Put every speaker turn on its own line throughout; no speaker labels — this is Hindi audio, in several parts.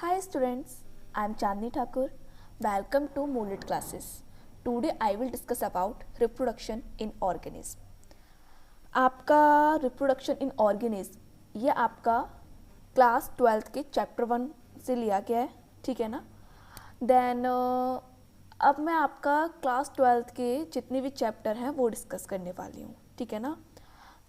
Hi students, I am Chandni Thakur. Welcome to Moonlit classes. Today I will discuss about reproduction in organism. आपका reproduction in organism ये आपका क्लास 12th के चैप्टर 1 से लिया गया है, ठीक है ना। देन अब मैं आपका क्लास 12th के जितने भी चैप्टर हैं वो डिस्कस करने वाली हूँ, ठीक है ना।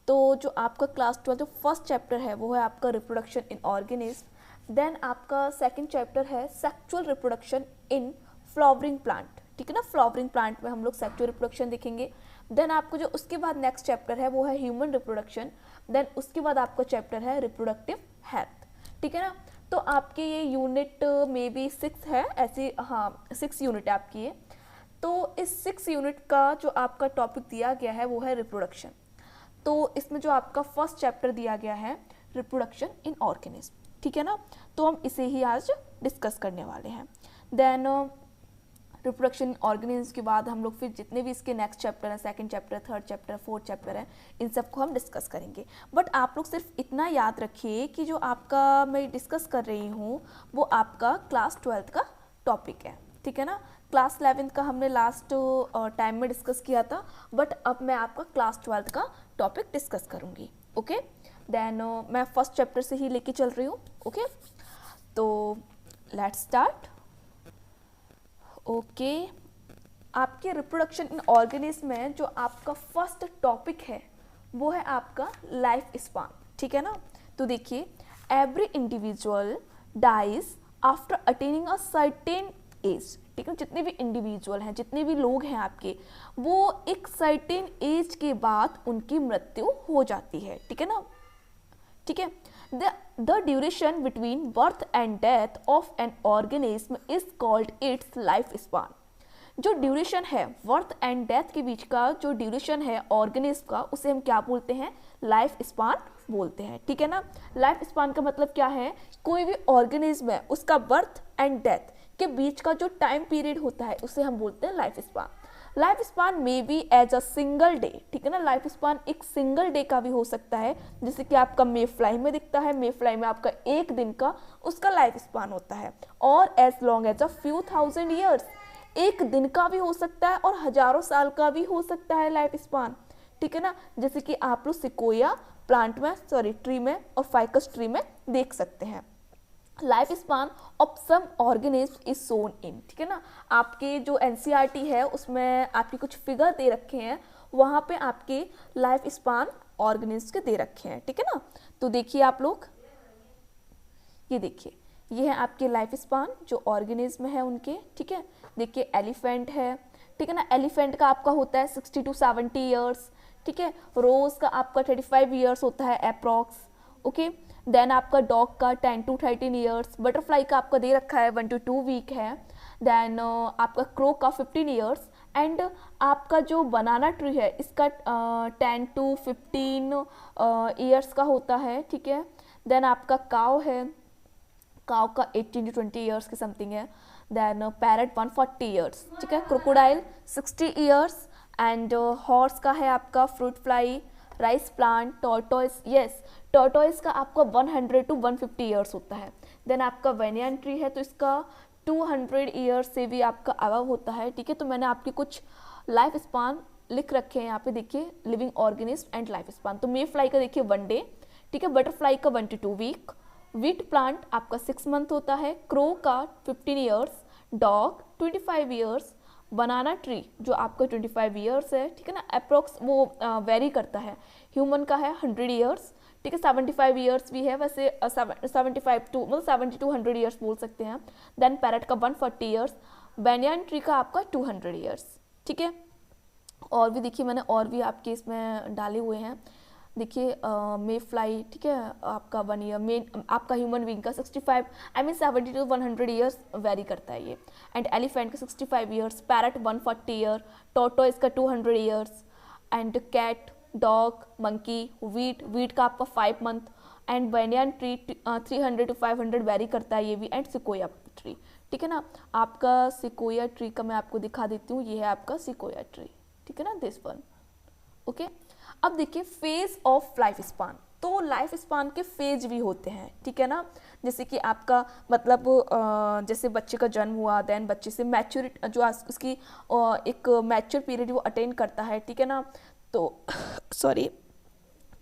तो जो आपका क्लास 12 जो फर्स्ट चैप्टर है वो है आपका रिप्रोडक्शन इन ऑर्गेनिज्म। देन आपका सेकंड चैप्टर है sexual reproduction in flowering plant, ठीक है ना। फ्लावरिंग प्लांट में हम लोग सेक्सुअल रिप्रोडक्शन देखेंगे। देन आपको जो उसके बाद नेक्स्ट चैप्टर है वो है ह्यूमन रिप्रोडक्शन। देन उसके बाद आपका चैप्टर है रिप्रोडक्टिव हेल्थ, ठीक है ना। तो आपके ये यूनिट मे बी 6 है, ऐसी, हाँ 6 यूनिट है आपकी ये। तो इस 6 यूनिट का जो आपका टॉपिक दिया गया है वो है रिप्रोडक्शन। तो इसमें जो आपका फर्स्ट चैप्टर दिया गया है रिप्रोडक्शन इन ऑर्गेनिज्म, ठीक है ना। तो हम इसे ही आज डिस्कस करने वाले हैं। देन रिप्रोडक्शन इन ऑर्गेनिज्म के बाद हम लोग फिर जितने भी इसके नेक्स्ट चैप्टर हैं, second chapter, third chapter, fourth chapter है, इन सबको हम डिस्कस करेंगे। बट आप लोग सिर्फ इतना याद रखिए कि जो आपका मैं डिस्कस कर रही हूँ वो आपका क्लास 12th का टॉपिक है, ठीक है ना। क्लास 11th का हमने लास्ट टाइम में डिस्कस किया था, बट अब मैं आपका क्लास 12th का टॉपिक डिस्कस करूँगी, ओके। देन मैं फर्स्ट चैप्टर से ही लेके चल रही हूँ, ओके। तो लेट्स स्टार्ट। ओके, आपके रिप्रोडक्शन इन ऑर्गेनिज्म में जो आपका फर्स्ट टॉपिक है वो है आपका लाइफ स्पान, ठीक है ना। तो देखिए, every individual dies after attaining a certain age, ठीक है। जितने भी इंडिविजुअल हैं, जितने भी लोग हैं आपके, वो एक सर्टेन एज के बाद उनकी मृत्यु हो जाती है, ठीक है ना, ठीक है। The duration between birth and death of an organism is called its life span. जो ड्यूरेशन है बर्थ एंड डेथ के बीच का, जो ड्यूरेशन है ऑर्गेनिज्म का, उसे हम क्या बोलते हैं? लाइफ स्पान बोलते हैं, ठीक है ना। लाइफ स्पान का मतलब क्या है? कोई भी ऑर्गेनिज्म है उसका बर्थ एंड डेथ के बीच का जो टाइम पीरियड होता है उसे हम बोलते हैं life span. Life span may be as a single day, ठीक है ना। लाइफ स्पान एक सिंगल डे का भी हो सकता है, जैसे कि आपका मे फ्लाई में दिखता है। मे फ्लाई में आपका एक दिन का उसका लाइफ स्पान होता है। और as long as a few thousand years, एक दिन का भी हो सकता है और हजारों साल का भी हो सकता है लाइफ स्पान, ठीक है ना। जैसे कि आप लोग सिकोया प्लांट में, सॉरी ट्री में, और फाइकस ट्री में देख सकते हैं। Life span of some organism is shown in, ठीक है ना। आपके जो एनसीईआरटी है उसमें आपके कुछ फिगर दे रखे हैं, वहाँ पे आपके लाइफ स्पान ऑर्गेनिज्म के दे रखे हैं, ठीक है ना। तो देखिए आप लोग, ये देखिए, ये है आपके लाइफ स्पान जो ऑर्गेनिज्म है उनके, ठीक है। देखिए एलिफेंट है, ठीक है ना। एलिफेंट का आपका होता है 60 to 70 ईयर्स, ठीक है। रोज का आपका 35 ईयर्स होता है अप्रॉक्स, ओके। देन आपका डॉग का 10 to 13 ईयर्स, बटरफ्लाई का आपका दे रखा है 1 to 2 वीक है। देन आपका क्रो का 15 ईयर्स। एंड आपका जो बनाना ट्री है इसका 10 to 15 ईयर्स का होता है, ठीक है। देन आपका काव है, काव का 18 to 20 ईयर्स के समथिंग है। देन पैरट 140 ईयर्स, ठीक है। Crocodile 60 years. एंड हॉर्स का है आपका fruit fly, rice plant, tortoise, yes tortoise का आपका 100 to 150 ईयर्स होता है। देन आपका वेनियन ट्री है तो इसका 200 ईयर्स से भी आपका अबव होता है, ठीक है। तो मैंने आपके कुछ लाइफ स्पान लिख रखे हैं यहाँ पे, देखिए living organism and life span. तो मे फ्लाई का देखिए 1 डे, ठीक है। बटरफ्लाई का 1 to 2 वीक। व्हीट प्लांट आपका 6 मंथ होता है। क्रो का 15 ईयर्स। Dog 25 years. बनाना ट्री जो आपका 25 ईयर्स है, ठीक है ना। अप्रोक्स वो वेरी करता है। ह्यूमन का है 100 ईयर्स, ठीक है। 75 ईयर्स भी है वैसे, 75 टू मतलब 70 to 100 ईयर्स बोल सकते हैं। देन पैरट का 140 ईयर्स। बैनियन ट्री का आपका 200 ईयर्स, ठीक है। और भी देखिए मैंने और भी आपके इसमें डाले हुए हैं, देखिए मे फ्लाई, ठीक है, आपका 1 ईयर। मेन आपका ह्यूमन बीइंग का 65, I mean 70 to 100 years very करता है ये। एंड एलिफेंट का 65 ईयर्स। Parrot 140 year. टॉर्टोइस का 200 years. And cat, dog, monkey, wheat का आपका 5 month. And banyan tree 300 to 500 vary करता है ये भी। एंड सिकोया ट्री, ठीक है ना। आपका सिकोया ट्री का मैं आपको दिखा देती हूँ, ये है आपका सिकोया ट्री, ठीक है ना, दिस वन, ओके। अब देखिए फेज ऑफ लाइफ स्पान। तो लाइफ स्पान के फेज भी होते हैं, ठीक है ना। जैसे कि आपका मतलब जैसे बच्चे का जन्म हुआ, देन बच्चे से मैच्योरिटी जो उसकी एक मैच्योर पीरियड वो अटेन करता है, ठीक है ना। तो सॉरी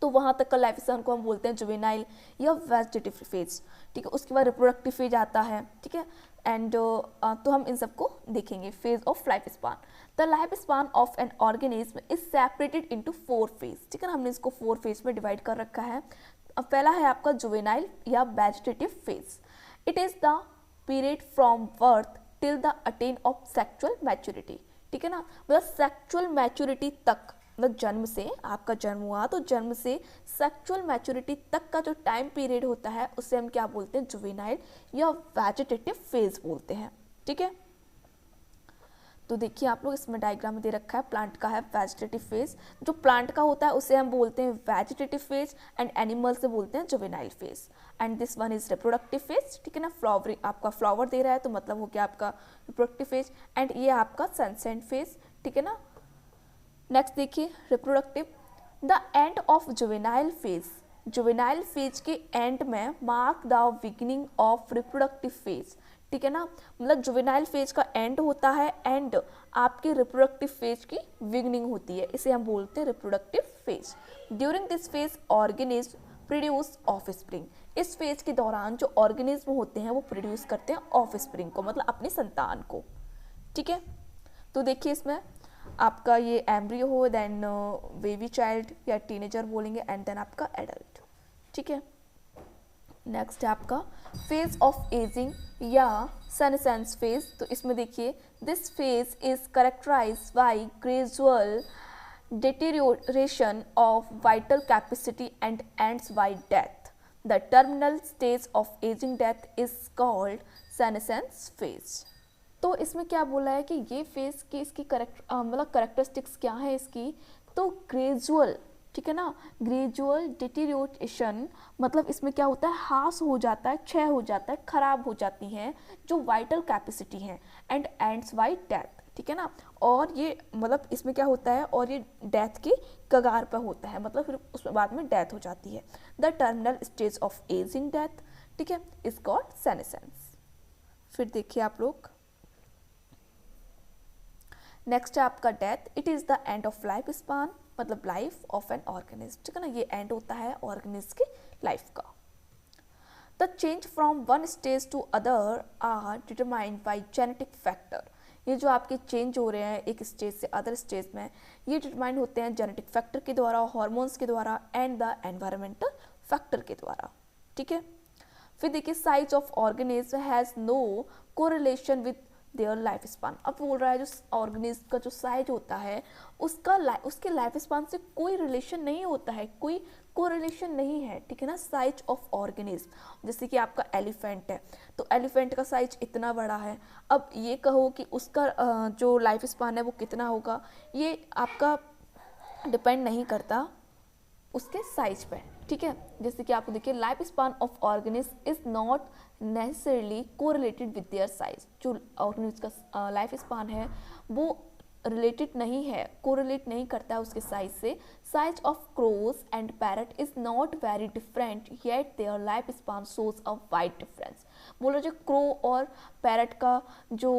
तो वहाँ तक का लाइफ स्पान को हम बोलते हैं जुवेनाइल या वेजिटेटिव फेज, ठीक है। उसके बाद रिप्रोडक्टिव फेज आता है, ठीक है। एंड तो हम इन सबको देखेंगे। Phase of life span, the life span of an organism is separated into 4 phase, ठीक है ना। हमने इसको 4 फेज में डिवाइड कर रखा है। अब पहला है आपका जुवेनाइल या vegetative phase. It is the period from birth till the attain of sexual maturity, ठीक है ना। मतलब सेक्चुअल मैच्योरिटी तक, मतलब जन्म से, आपका जन्म हुआ तो जन्म से सेक्चुअल मैच्योरिटी तक का जो टाइम पीरियड होता है उसे हम क्या बोलते हैं, जुवेनाइल या वेजिटेटिव फेज बोलते हैं, ठीक है। तो देखिए आप लोग इसमें डायग्राम में दे रखा है, प्लांट का है वेजिटेटिव फेज। जो प्लांट का होता है उसे हम बोलते हैं वेजिटेटिव फेज एंड एनिमल से बोलते हैं juvenile phase. And this one is reproductive phase, ठीक है ना। फ्लावरिंग, आपका फ्लावर दे रहा है तो मतलब हो गया आपका रिप्रोडक्टिव फेज। एंड ये आपका सनसेट फेज, ठीक है ना। नेक्स्ट देखिए reproductive, the end of juvenile phase. Juvenile phase के एंड में mark the beginning of reproductive phase, ठीक है ना। मतलब जुवेनाइल फेज का एंड होता है एंड आपके रिप्रोडक्टिव फेज की बिगिनिंग होती है, इसे हम बोलते हैं reproductive phase. During this phase organism produce offspring. इस फेज के दौरान जो ऑर्गेनिज्म होते हैं वो प्रोड्यूस करते हैं ऑफस्प्रिंग को, मतलब अपनी संतान को, ठीक है। तो देखिए इसमें आपका ये एम्ब्रियो हो, देन बेबी चाइल्ड या टीनेजर बोलेंगे, एंड देन आपका एडल्ट, ठीक है। नेक्स्ट है आपका फेज ऑफ एजिंग या सेनेसेंस फेज। तो इसमें देखिए this phase is characterised by gradual deterioration of vital capacity and ends by death. The terminal stage of aging death is called senescence phase. तो इसमें क्या बोला है कि ये फेज की इसकी मतलब करेक्टरिस्टिक्स क्या है इसकी, तो ग्रेजुअल, ठीक है ना। ग्रेजुअल डिटीरियोरेशन मतलब इसमें क्या होता है, ह्रास हो जाता है, क्षय हो जाता है, खराब हो जाती हैं जो वाइटल कैपेसिटी हैं, एंड एंड्स बाय डेथ, ठीक है ना। और ये मतलब इसमें क्या होता है, और ये डेथ की कगार पर होता है, मतलब फिर उसमें बाद में डेथ हो जाती है। The terminal stage of ageing death, ठीक है, इज कॉल्ड सेनेसेंस। फिर देखिए आप लोग नेक्स्ट है आपका death. It is the end of life span, मतलब लाइफ ऑफ एन ऑर्गेनिज्म, ठीक है ना। ये एंड होता है ऑर्गेनिज्म की लाइफ का। The change from one stage to other are determined by genetic factor. ये जो आपके चेंज हो रहे हैं एक स्टेज से अदर स्टेज में, ये डिटरमाइन होते हैं जेनेटिक फैक्टर के द्वारा, हार्मोन्स के द्वारा, एंड द एनवायरमेंटल फैक्टर के द्वारा, ठीक है। फिर देखिए size of organism has no correlation with their life span. अब बोल रहा है जो ऑर्गेनिज्म का जो साइज होता है उसके लाइफ स्पान से कोई रिलेशन नहीं होता है, कोई कोरिलेशन नहीं है, ठीक है ना। साइज ऑफ ऑर्गेनिज्म, जैसे कि आपका एलिफेंट है तो एलिफेंट का साइज इतना बड़ा है, अब ये कहो कि उसका जो लाइफ स्पान है वो कितना होगा, ये आपका डिपेंड नहीं करता उसके साइज पे, ठीक है। जैसे कि आपको देखिए life span of organism is not necessarily correlated with their size. जो ऑर्गेनिज्म का लाइफ स्पान है वो रिलेटेड नहीं है, कोरिलेट नहीं करता है उसके साइज से। Size of crows and parrot is not very different yet their life span shows a wide difference. बोलो जो क्रो और पैरट का जो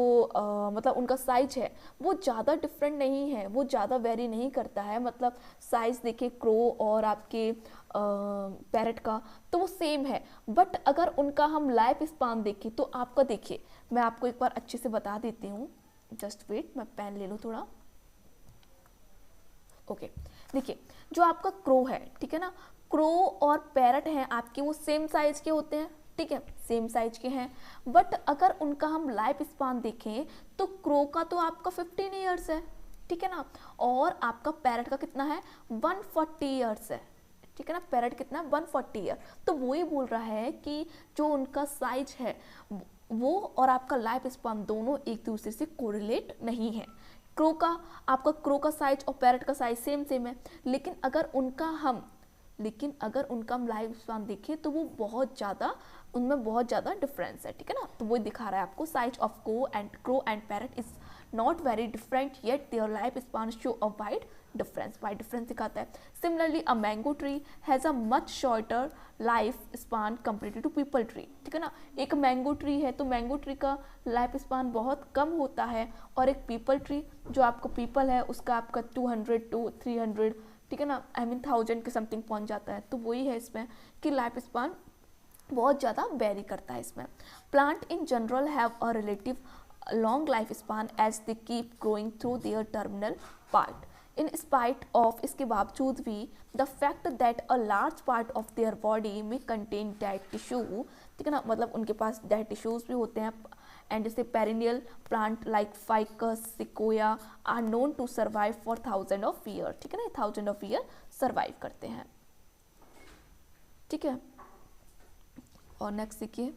मतलब उनका साइज है वो ज़्यादा डिफरेंट नहीं है, वो ज़्यादा वेरी नहीं करता है, मतलब साइज देखिए क्रो और आपके पैरट का तो वो सेम है, बट अगर उनका हम लाइफ स्पान देखें तो आपका देखिए मैं आपको एक बार अच्छे से बता देती हूँ, जस्ट वेट मैं पेन ले लूँ थोड़ा। ओके देखिए जो आपका क्रो है, ठीक है ना, क्रो और पैरट हैं आपके वो सेम साइज के होते हैं, ठीक है, सेम साइज के हैं, बट अगर उनका हम लाइफ स्पान देखें तो क्रो का तो आपका 15 ईयर्स है, ठीक है ना, और आपका पैरट का कितना है 140 ईयर्स है, ठीक है ना। पैरट कितना 140 ईयर, तो वो ही बोल रहा है कि जो उनका साइज है वो और आपका लाइफ स्पान दोनों एक दूसरे से कोरिलेट नहीं है। क्रो का आपका क्रो का साइज और पैरट का साइज सेम है, लेकिन अगर उनका हम लाइफ स्पान देखें तो वो बहुत ज़्यादा उनमें बहुत ज़्यादा डिफरेंस है, ठीक है ना। तो वो दिखा रहा है आपको size of crow and parrot is not very different yet their life span show a wide difference, wide difference दिखाता है। Similarly a mango tree has a much shorter life span comparative to peepal tree, ठीक है ना। एक मैंगो ट्री है तो मैंगो ट्री का लाइफ स्पान बहुत कम होता है, और एक पीपल ट्री जो आपको पीपल है उसका आपका 200 to 300, ठीक है ना, आई मीन 1000 के समथिंग पहुंच जाता है। तो वही है इसमें कि लाइफ स्पान बहुत ज़्यादा वेरी करता है इसमें। Plant in general have a relative long life span as they keep growing through their terminal part, in spite of, इसके बावजूद भी, the fact that a large part of their body में कंटेन डेड टिश्यू, ठीक है ना, मतलब उनके पास डेड टिश्यूज भी होते हैं। एंड जैसे perennial plant like ficus sequoia are known to survive for 1000 of year, ठीक है ना, 1000 ऑफ ईयर सर्वाइव करते हैं, ठीक है। और नेक्स्ट देखिए,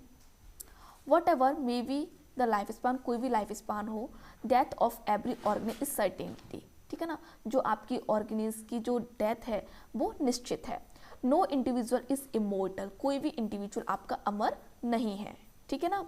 whatever may be the life span, कोई भी लाइफ स्पान हो, death of every organism is certainty, ठीक है ना, जो आपकी ऑर्गेनिज की जो डेथ है वो निश्चित है। नो इंडिविजुअल इज इमोर्टल, कोई भी इंडिविजुअल आपका अमर नहीं है, ठीक है ना,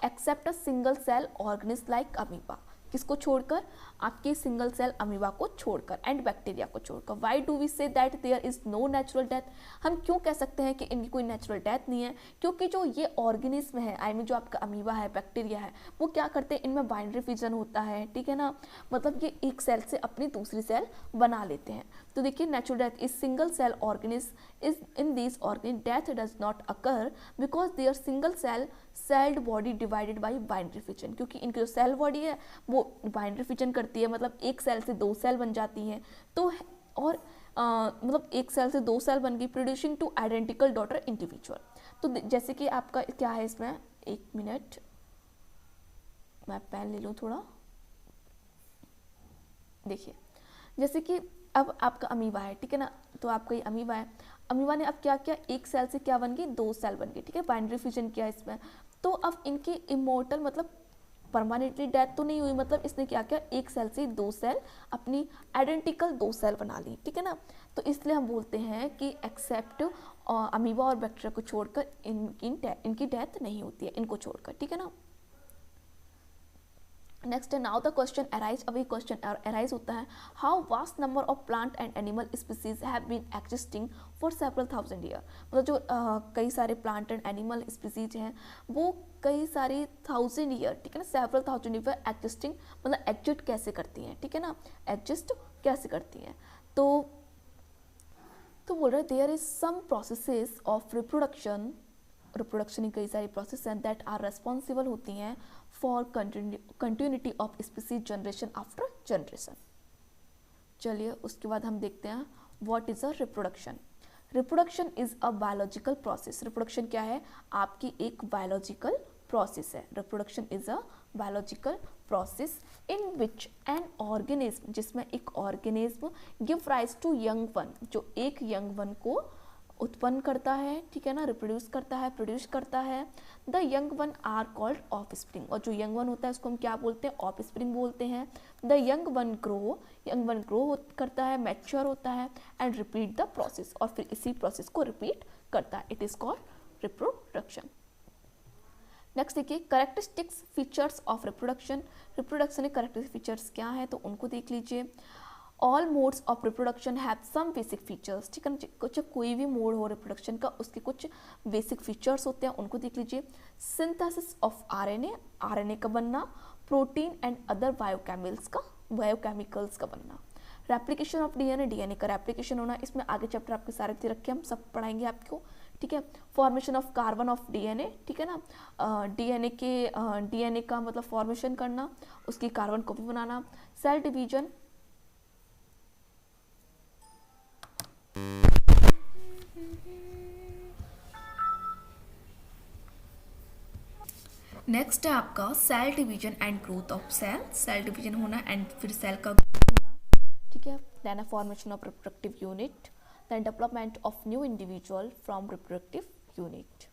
except a single cell organism like amoeba, किसको छोड़कर, आपके सिंगल सेल अमीबा को छोड़कर, एंड बैक्टीरिया को छोड़कर। Why do we say that there is no natural death, हम क्यों कह सकते हैं कि इनकी कोई नेचुरल डेथ नहीं है, क्योंकि जो ये ऑर्गेनिज्म है, आई मीन जो आपका अमीबा है, बैक्टीरिया है, वो क्या करते हैं, इनमें बाइनरी फिजन होता है, ठीक है ना, मतलब ये एक सेल से अपनी दूसरी सेल बना लेते हैं। तो देखिए natural death is single cell organism is in this organism death does not occur because their single celled body divided by binary fission, क्योंकि इनकी जो सेल बॉडी है वो बाइनरी फिजन करती है, मतलब एक सेल से दो सेल बन जाती हैं। तो और मतलब एक सेल से दो सेल बन गई, producing two identical daughter individual. तो जैसे कि आपका क्या है इसमें, एक मिनट मैं पेन ले लूँ थोड़ा, देखिए जैसे कि अब आपका अमीबा है, ठीक है ना, तो आपका ये अमीबा है, अमीबा ने अब क्या किया, एक सेल से क्या बन गई, दो सेल बन गई, ठीक है, बाइनरी फिजन किया इसमें। तो अब इनकी इमोर्टल मतलब परमानेंटली डेथ तो नहीं हुई, मतलब इसने क्या किया, एक सेल से दो सेल अपनी आइडेंटिकल दो सेल बना ली, ठीक है ना। तो इसलिए हम बोलते हैं कि एक्सेप्ट अमीबा और बैक्टीरिया को छोड़कर इनकी डेथ नहीं होती है, इनको छोड़कर, ठीक है ना। नेक्स्ट है, नाउ द क्वेश्चन अराइज, अभी क्वेश्चन अराइज होता है, how vast number of plant and animal species have been existing for several thousand year, मतलब जो कई सारे प्लांट एंड एनिमल स्पीसीज हैं वो कई सारी 1000 ईयर, ठीक है ना, सेवरल थाउजेंड ईयर एग्जिस्टिंग, मतलब एग्जिस्ट कैसे करती हैं, ठीक है ना, एग्जिस्ट कैसे करती हैं। तो बोल रहे there is some processes of reproduction की कई सारी प्रोसेस हैं दैट आर रेस्पॉन्सिबल होती हैं for continuity of species generation after generation. चलिए उसके बाद हम देखते हैं what is a reproduction. Reproduction is a biological process, reproduction क्या है, आपकी एक बायोलॉजिकल प्रोसेस है। Reproduction is a biological process in which an organism, जिसमें एक organism give rise to young one, जो एक यंग वन को उत्पन्न करता है, ठीक है ना, रिप्रोड्यूस करता है, प्रोड्यूस करता है। The young one are called offspring, और जो यंग वन होता है उसको हम क्या बोलते हैं, ऑफ स्प्रिंग बोलते हैं। द यंग वन ग्रो करता है, मैच्योर होता है, एंड रिपीट द प्रोसेस, और फिर इसी प्रोसेस को रिपीट करता है, it is called reproduction. Next देखिए, characteristics features of reproduction. Reproduction के करेक्टरिस्टिक फीचर्स क्या है, तो उनको देख लीजिए। All modes of reproduction have some basic features, ठीक है ना, कुछ कोई भी मोड हो रिप्रोडक्शन का उसके कुछ बेसिक फीचर्स होते हैं, उनको देख लीजिए। सिंथेसिस ऑफ आरएनए का बनना, प्रोटीन एंड अदर बायोकेमिकल्स का बनना। रेप्लिकेशन ऑफ डीएनए का रेप्लिकेशन होना, इसमें आगे चैप्टर आपके सारे दे रखे हम सब पढ़ाएंगे आपको, ठीक है। Formation of carbon of DNA, ठीक है ना, डीएनए का मतलब फॉर्मेशन करना, उसकी कार्बन कॉपी बनाना। सेल डिवीजन, नेक्स्ट है आपका cell division and growth of cell division होना एंड फिर सेल का ग्रोथ होना, ठीक है। Then formation of reproductive unit, then development of new individual from reproductive unit.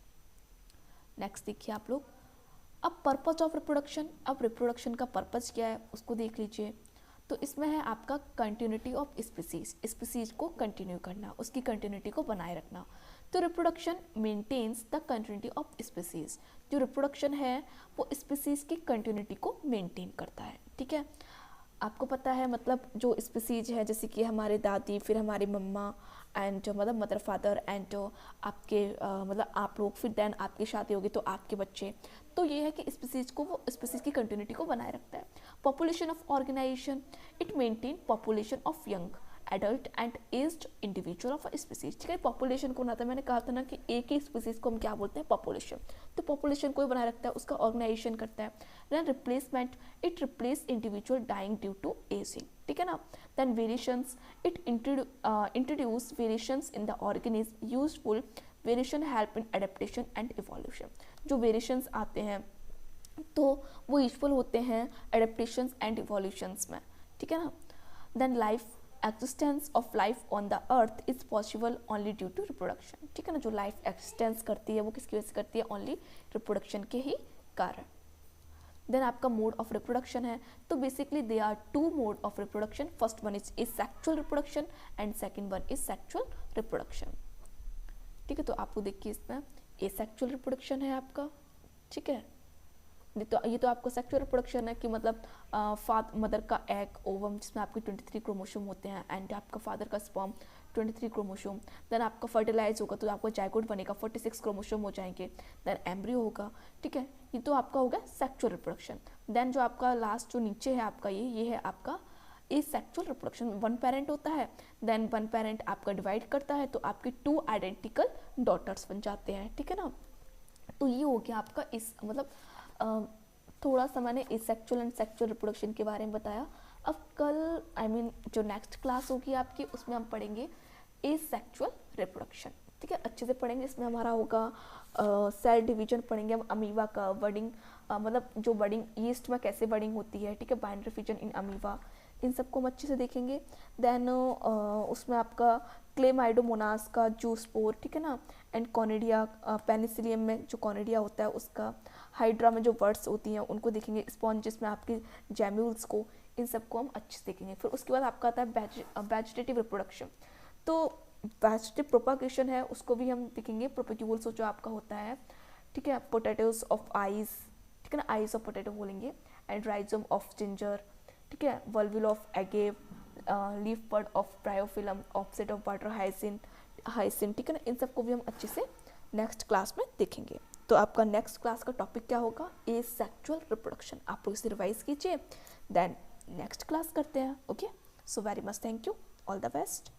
Next देखिए आप लोग, अब पर्पज ऑफ रिप्रोडक्शन, अब रिप्रोडक्शन का पर्पज क्या है उसको देख लीजिए। तो इसमें है आपका कंटिन्यूटी ऑफ स्पीसीज को कंटिन्यू करना, उसकी कंटिन्यूटी को बनाए रखना। तो reproduction maintains the continuity of species, जो रिप्रोडक्शन है वो स्पीसीज की कंटिन्यूटी को मेंटेन करता है, ठीक है। आपको पता है मतलब जो स्पीसीज है जैसे कि हमारे दादी, फिर हमारी मम्मा एंड मतलब मदर फादर एंड आपके मतलब आप लोग, फिर देन आपकी शादी होगी तो आपके बच्चे, तो ये है कि स्पीसीज को, वो स्पीसीज की कंटिन्यूटी को बनाए रखता है। Population of organisation, it maintain population of young adult and aged individual of a species, ठीक है। पॉपुलेशन को ना, था मैंने कहा था ना कि एक ही स्पीसीज को हम क्या बोलते हैं, पॉपुलेशन, तो पॉपुलेशन को ही बनाए रखता है, उसका ऑर्गेनाइजेशन करता है। Then replacement, it replace individual dying due to ageing, ठीक है ना। Then variations, it introduce variations in the organism, useful variation help in adaptation and evolution, जो वेरिएशंस आते हैं तो वो यूजफुल होते हैं एडेप्टेशंस एंड इवोल्यूशंस में, ठीक है ना। Then life, existence of life on the earth is possible only due to reproduction, ठीक है ना। जो लाइफ एक्जिस्टेंस करती है वो किसकी वजह से करती है, ओनली रिप्रोडक्शन के ही कारण। देन आपका मोड ऑफ रिप्रोडक्शन है, तो basically they are two mode of reproduction, first one is sexual reproduction and second one is sexual reproduction, ठीक है। तो आपको देखिए इसमें एसेक्सुअल रिप्रोडक्शन है आपका, ठीक है। ये तो आपको सेक्सुअल रिप्रोडक्शन है कि मतलब मदर का एग ओवम जिसमें आपके 23 क्रोमोसोम होते हैं एंड आपका फादर का स्पर्म 23 क्रोमोसोम, देन आपका फर्टिलाइज होगा तो आपका जाइगोट बनेगा, 46 क्रोमोसोम हो जाएंगे, देन एम्ब्रियो होगा, ठीक है। ये तो आपका होगा सेक्सुअल रिप्रोडक्शन। देन जो आपका लास्ट जो नीचे है आपका ये है आपका एसेक्सुअल रिप्रोडक्शन, वन पेरेंट होता है, देन वन पेरेंट आपका डिवाइड करता है तो आपके 2 आइडेंटिकल डॉटर्स बन जाते हैं, ठीक है ना। तो ये हो गया आपका इस मतलब थोड़ा सा मैंने एसेक्सुअल एंड सेक्सुअल रिप्रोडक्शन के बारे में बताया। अब कल जो नेक्स्ट क्लास होगी आपकी उसमें हम पढ़ेंगे एसेक्सुअल रिप्रोडक्शन, ठीक है, अच्छे से पढ़ेंगे। इसमें हमारा होगा सेल डिवीजन पढ़ेंगे हम, अमीबा का वर्डिंग, मतलब जो वर्डिंग ईस्ट में कैसे वर्डिंग होती है, ठीक है, बाइंडरी फिजन इन अमीबा, इन सबको हम अच्छे से देखेंगे। देन उसमें आपका क्लेमाइडोमोनास का जूस्पोर, ठीक है ना, एंड कॉनिडिया, पेनिसिलियम में जो कॉनिडिया होता है उसका, हाइड्रा में जो वर्ड्स होती हैं उनको देखेंगे, स्पॉन्जिस में आपके जैम्यूल्स को, इन सबको हम अच्छे से देखेंगे। फिर उसके बाद आपका आता है वेजिटेटिव रिप्रोडक्शन, तो वेजिटेटिव प्रोपागेशन है उसको भी हम देखेंगे, प्रोपेक्यूल्स जो आपका होता है, ठीक है, पोटैटोज ऑफ आइज, ठीक है ना, आइज ऑफ पोटैटो बोलेंगे, एंड राइजोम ऑफ जिंजर, ठीक है, वल्व्यूल of agave, leaf bud of bryophyllum, offset of water hyacinth, ठीक है ना। इन सबको भी हम अच्छे से नेक्स्ट क्लास में देखेंगे। तो आपका नेक्स्ट क्लास का टॉपिक क्या होगा, एसेक्सुअल रिप्रोडक्शन। आप लोग इसे रिवाइज कीजिए, देन नेक्स्ट क्लास करते हैं। Okay, so very much thank you, all the best.